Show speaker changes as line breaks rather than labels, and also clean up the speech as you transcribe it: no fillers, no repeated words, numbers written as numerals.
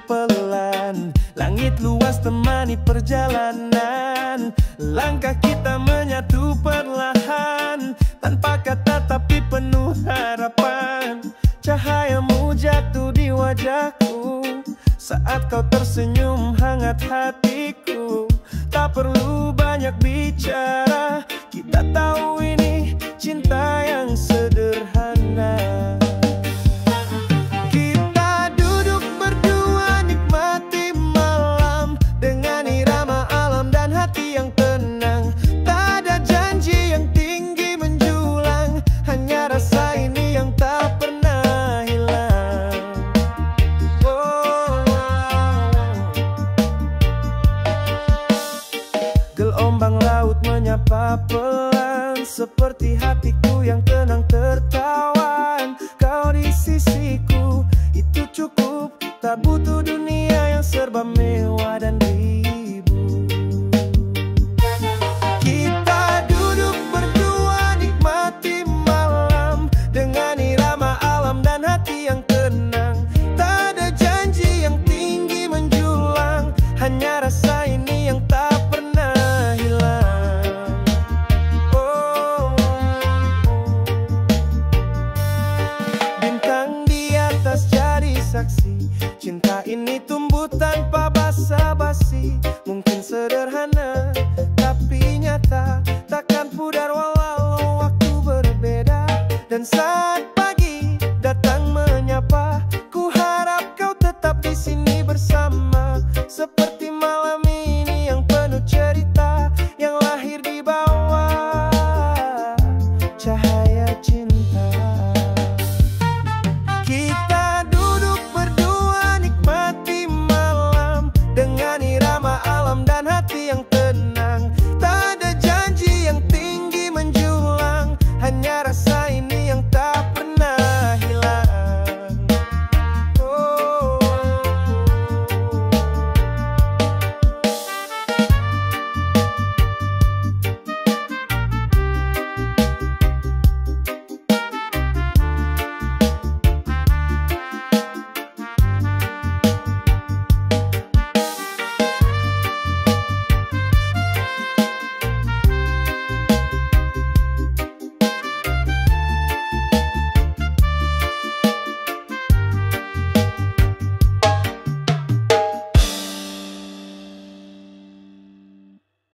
pelan. Langit luas temani perjalanan. Langkah kita menyatu perlahan, tanpa kata tapi penuh harapan. Cahayamu jatuh di wajahku saat kau tersenyum hangat hatiku. Tak perlu banyak bicara, kita tahu ini cinta yang sederhana. Kita duduk berdua nikmati malam dengan irama alam dan hati yang tenang. Tak ada janji yang tinggi menjulang, hanya rasa ini yang tak pernah hilang. Gelombang laut menyapa pelan, seperti hatiku yang tenang tertawan. Kau di sisiku, itu cukup. Tak butuh dunia yang serba mewah dan ribu. Kita duduk berdua nikmati malam dengan irama alam dan hati yang tenang. Tak ada janji yang tinggi menjulang, hanya rasa ini yang tak pernah hilang. Bintang di atas jadi saksi, cinta ini tumbuh tanpa basa-basi. Mungkin sederhana tapi nyata, takkan pudar walau waktu berbeda. Dan